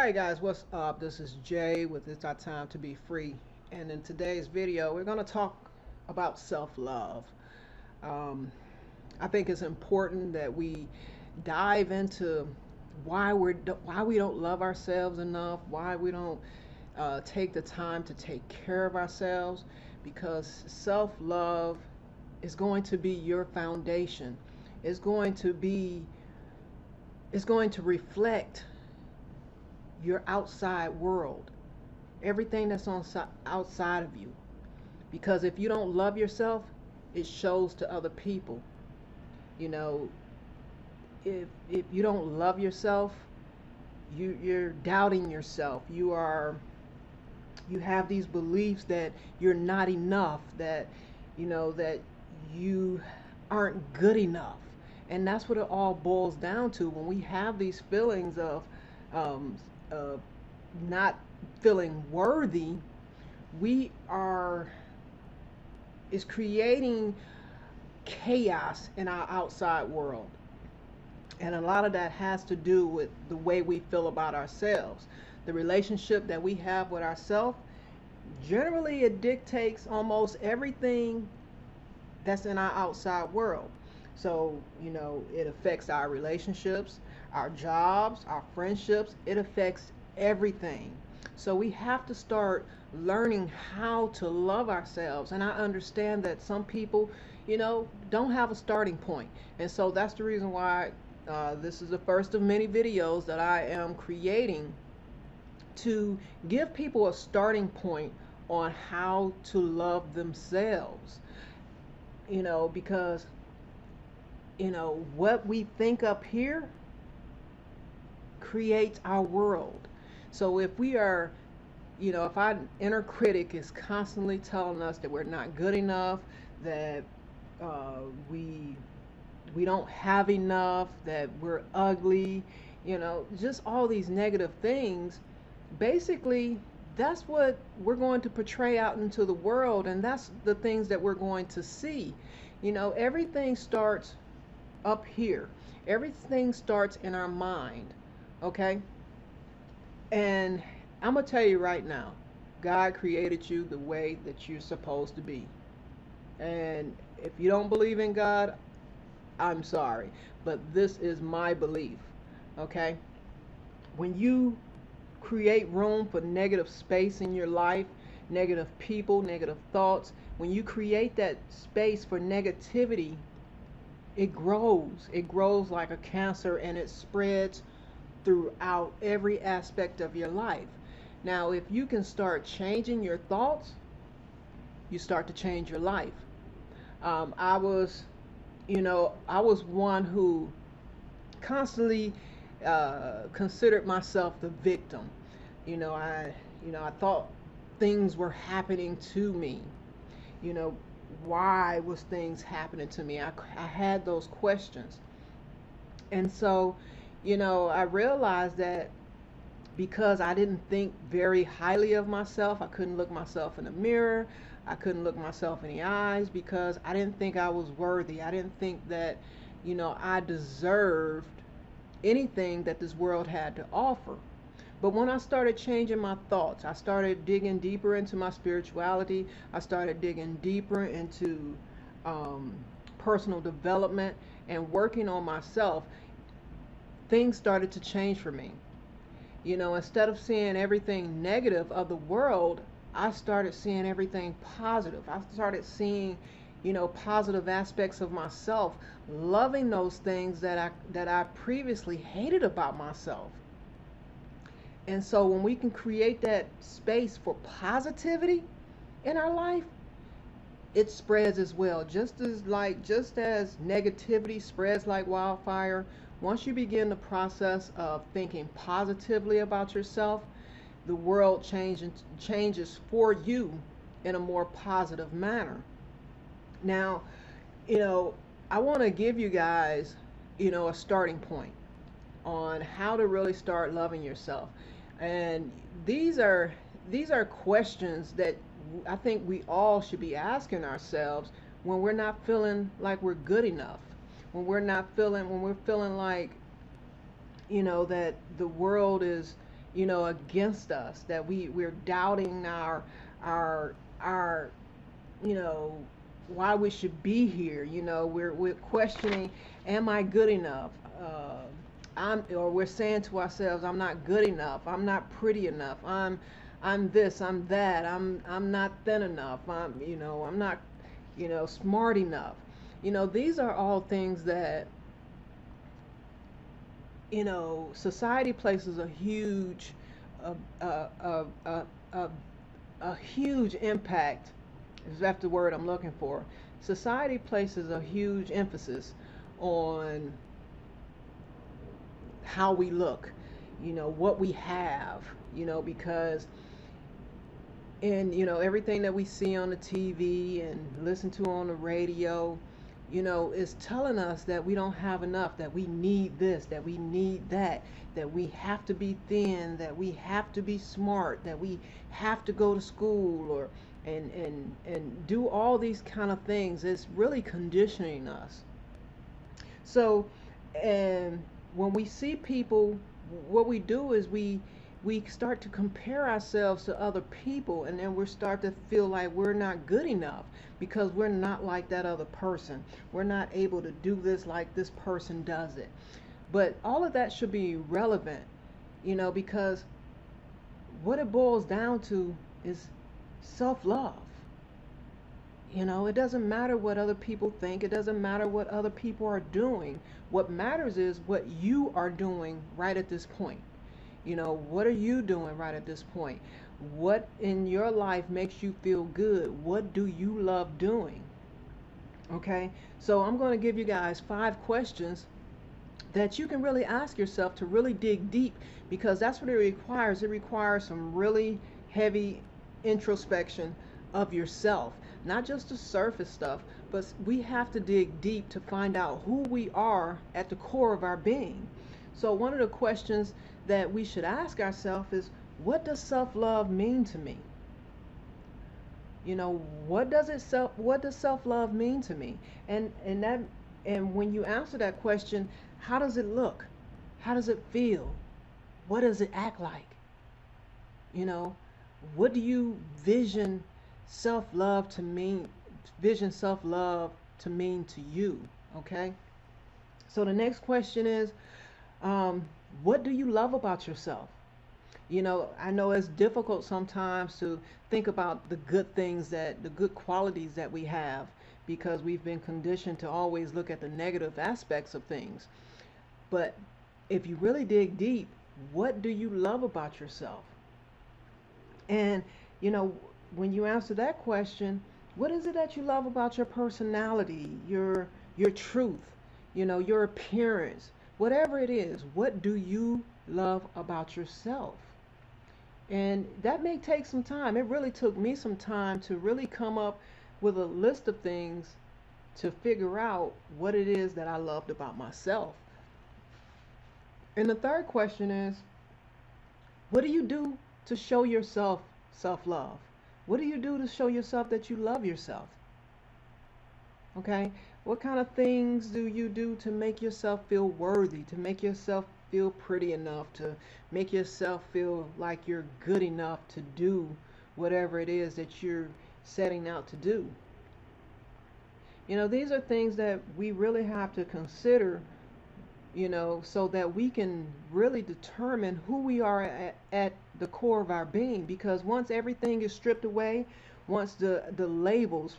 Alright guys, what's up? This is Jay with It's Our Time to Be Free. And in today's video, we're going to talk about self-love. Um, I think it's important that we dive into why we don't love ourselves enough, why we don't take the time to take care of ourselves, because self-love is going to be your foundation. It's going to be it's going to reflect your outside world, everything that's outside of you. Because if you don't love yourself, it shows to other people. You know, if you don't love yourself, you're doubting yourself. You have these beliefs that you're not enough, that that you aren't good enough. And that's what it all boils down to when we have these feelings of um, uh, not feeling worthy. We are is creating chaos in our outside world, and a lot of that has to do with the way we feel about ourselves. The relationship that we have with ourselves, generally it dictates almost everything that's in our outside world. So, it affects our relationships, our jobs, our friendships. It affects everything. So we have to start learning how to love ourselves. And I understand that some people, don't have a starting point. And so that's the reason why this is the first of many videos that I am creating to give people a starting point on how to love themselves. Because what we think up here creates our world. So if we are, if our inner critic is constantly telling us that we're not good enough, that uh, we we don't have enough, that we're ugly, just all these negative things, basically that's what we're going to portray out into the world, and that's the things that we're going to see. Everything starts up here. Everything starts in our mind, okay? And I'm going to tell you right now, God created you the way that you're supposed to be. And if you don't believe in God, I'm sorry, but this is my belief, okay? When you create room for negative space in your life, negative people, negative thoughts, when you create that space for negativity, it grows. It grows like a cancer, and it spreads throughout every aspect of your life. Now, if you can start changing your thoughts, you start to change your life. I was, I was one who constantly considered myself the victim. I thought things were happening to me. You know, why was things happening to me? I had those questions. And so, I realized that because I didn't think very highly of myself, I couldn't look myself in the mirror, I couldn't look myself in the eyes, because I didn't think I was worthy. I didn't think that, I deserved anything that this world had to offer. But when I started changing my thoughts, I started digging deeper into my spirituality, I started digging deeper into um, personal development and working on myself, things started to change for me. Instead of seeing everything negative of the world, I started seeing everything positive. I started seeing, positive aspects of myself, loving those things that I previously hated about myself. And so when we can create that space for positivity in our life, it spreads as well. Just as negativity spreads like wildfire, once you begin the process of thinking positively about yourself, the world changes for you in a more positive manner. Now, you know, I want to give you guys, a starting point on how to really start loving yourself. And these are questions that I think we all should be asking ourselves when we're not feeling like we're good enough, when we're feeling like, that the world is, against us, that we're doubting our why we should be here. We're questioning, am I good enough? Or we're saying to ourselves, I'm not good enough. I'm not pretty enough. I'm this. I'm that. I'm not thin enough. I'm not smart enough. These are all things that society places a, a, a, a, a, a huge impact. Is that the word I'm looking for? Society places a huge emphasis on how we look, what we have, because in everything that we see on the TV and listen to on the radio, is telling us that we don't have enough, that we need this, that we need that, that we have to be thin, that we have to be smart, that we have to go to school, or and do all these kind of things. It's really conditioning us. So, and when we see people, what we do is we start to compare ourselves to other people, and then we start to feel like we're not good enough because we're not like that other person. We're not able to do this like this person does it. But all of that should be relevant, because what it boils down to is self-love. It doesn't matter what other people think. It doesn't matter what other people are doing. What matters is what you are doing right at this point. What are you doing right at this point? What in your life makes you feel good? What do you love doing? Okay, so I'm going to give you guys 5 questions that you can really ask yourself to really dig deep, because that's what it requires. It requires some really heavy introspection of yourself, not just the surface stuff, but we have to dig deep to find out who we are at the core of our being. So one of the questions that we should ask ourselves is, what does self-love mean to me? What does self-love mean to me? And when you answer that question, how does it look? How does it feel? What does it act like? What do you self-love to mean vision self-love to mean to you? Okay? So the next question is, what do you love about yourself? I know it's difficult sometimes to think about the good qualities that we have, because we've been conditioned to always look at the negative aspects of things. But if you really dig deep, what do you love about yourself? And, when you answer that question, what is it that you love about your personality, your truth, your appearance, whatever it is? What do you love about yourself? And that may take some time. It really took me some time to really come up with a list of things to figure out what it is that I loved about myself. And the third question is, what do you do to show yourself self-love? What do you do to show yourself that you love yourself? Okay? What kind of things do you do to make yourself feel worthy, to make yourself feel pretty enough, to make yourself feel like you're good enough to do whatever it is that you're setting out to do? These are things that we really have to consider, so that we can really determine who we are at the core of our being. Because once everything is stripped away, once the labels,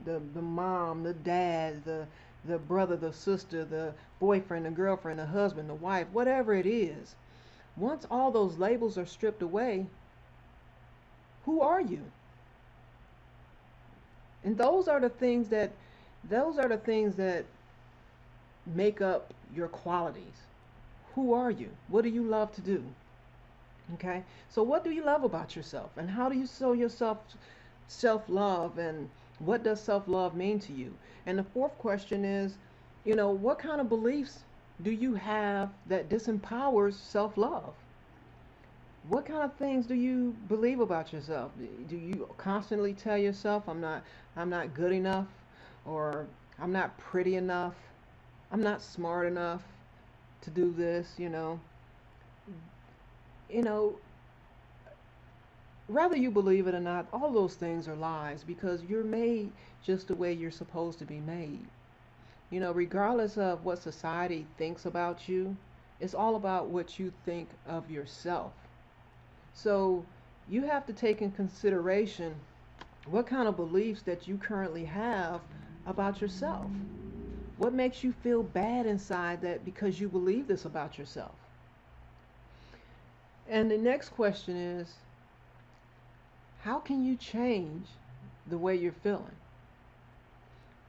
the mom, the dad, the brother, the sister, the boyfriend, the girlfriend, the husband, the wife, whatever it is, once all those labels are stripped away, who are you? And those are the things that make up your qualities. Who are you? What do you love to do? Okay? So what do you love about yourself? And how do you show yourself self-love? And what does self-love mean to you? And the fourth question is, what kind of beliefs do you have that disempowers self-love? What kind of things do you believe about yourself? Do you constantly tell yourself, I'm not good enough, or I'm not pretty enough, I'm not smart enough to do this? you know, whether you believe it or not, all those things are lies because you're made just the way you're supposed to be made. Regardless of what society thinks about you, it's all about what you think of yourself. So you have to take in consideration what kind of beliefs that you currently have about yourself. What makes you feel bad inside that because you believe this about yourself? And the next question is, how can you change the way you're feeling?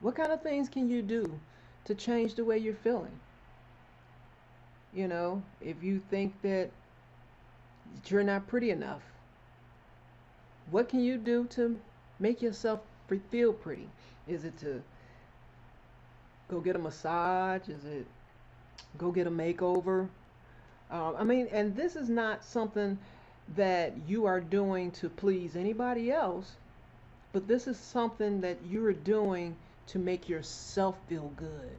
What kind of things can you do to change the way you're feeling? If you think that you're not pretty enough, what can you do to make yourself feel pretty? Is it to go get a massage? Is it go get a makeover? And this is not something that you are doing to please anybody else, but this is something that you're doing to make yourself feel good.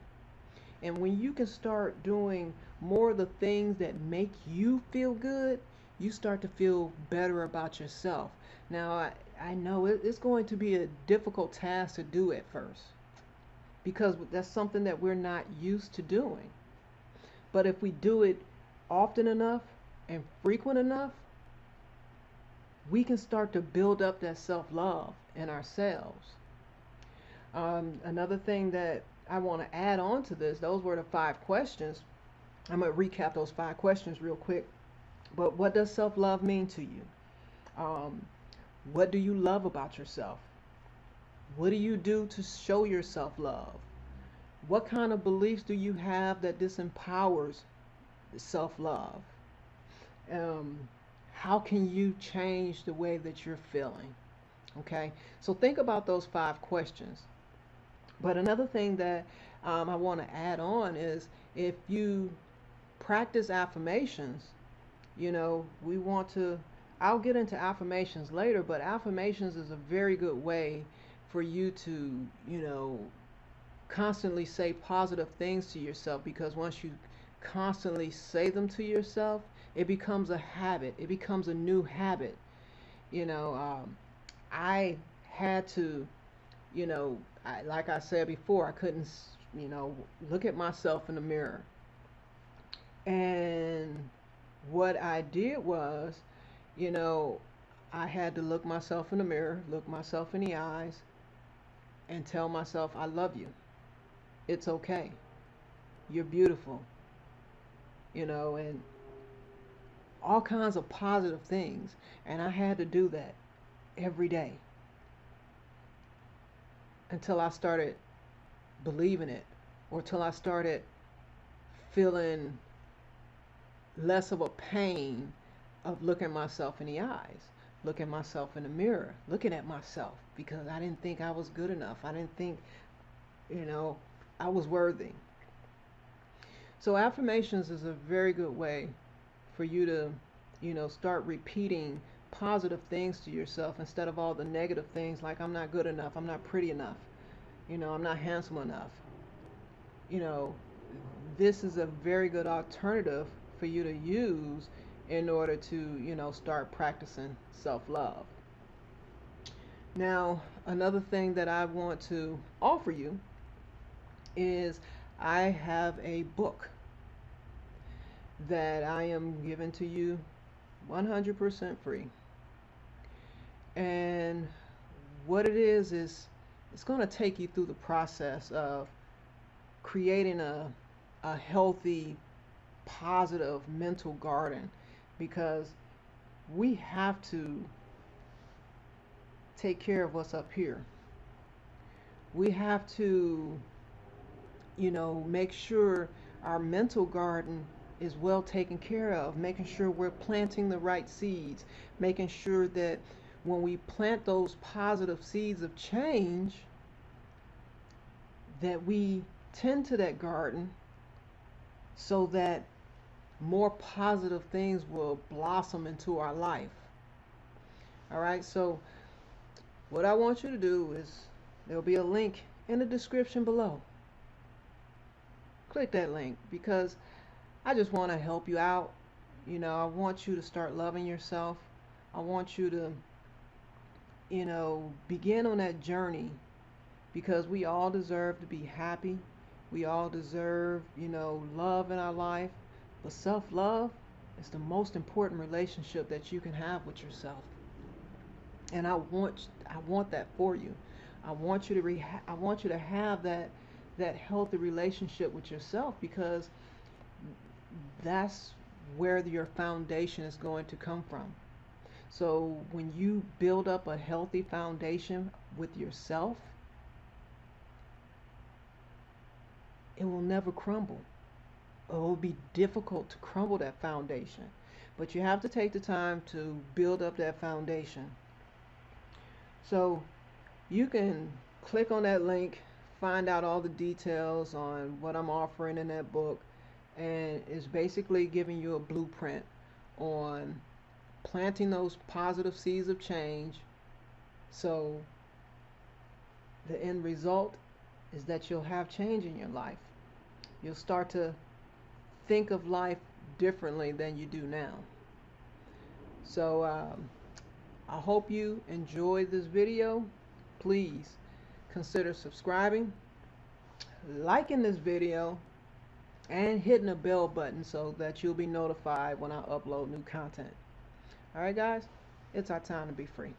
And when you can start doing more of the things that make you feel good, you start to feel better about yourself. Now, I know it's going to be a difficult task to do at first because that's something that we're not used to doing. But if we do it often enough and frequent enough, we can start to build up that self-love in ourselves. Another thing that I want to add on to this, those were the 5 questions. I'm going to recap those 5 questions real quick. But what does self-love mean to you? What do you love about yourself? What do you do to show yourself love? What kind of beliefs do you have that disempowers self-love? How can you change the way that you're feeling? Okay, so think about those 5 questions. But another thing that I want to add on is if you practice affirmations, we want to, I'll get into affirmations later, but affirmations is a very good way for you to, constantly say positive things to yourself, because once you constantly say them to yourself, it becomes a habit. It becomes a new habit. I had to, like I said before, I couldn't, look at myself in the mirror. And what I did was, you know, I had to look myself in the mirror, look myself in the eyes, and tell myself, I love you. It's okay. You're beautiful. And all kinds of positive things. And I had to do that every day until I started believing it, or till I started feeling less of a pain of looking myself in the eyes, looking myself in the mirror, looking at myself, because I didn't think I was good enough. I didn't think, you know, I was worthy. So affirmations is a very good way for you to, start repeating positive things to yourself instead of all the negative things like I'm not good enough, I'm not pretty enough, I'm not handsome enough. You know, this is a very good alternative for you to use in order to, start practicing self-love. Now, another thing that I want to offer you is I have a book that I am giving to you 100% free. And what it is it's going to take you through the process of creating a healthy, positive mental garden, because we have to take care of what's up here. We have to, make sure our mental garden is well taken care of, making sure we're planting the right seeds, making sure that when we plant those positive seeds of change, that we tend to that garden so that more positive things will blossom into our life. All right, so what I want you to do is there'll be a link in the description below. Click that link because I just want to help you out. You know, I want you to start loving yourself. I want you to, begin on that journey, because we all deserve to be happy. We all deserve, love in our life. But self-love is the most important relationship that you can have with yourself. And I want that for you. I want you to have that healthy relationship with yourself, because that's where your foundation is going to come from. So when you build up a healthy foundation with yourself, it will never crumble. It will be difficult to crumble that foundation. But you have to take the time to build up that foundation. So you can click on that link, find out all the details on what I'm offering in that book, and it's basically giving you a blueprint on planting those positive seeds of change. So the end result is that you'll have change in your life. You'll start to think of life differently than you do now. So I hope you enjoyed this video. Please consider subscribing, liking this video, and hitting the bell button so that you'll be notified when I upload new content. Alright guys, it's our time to be free.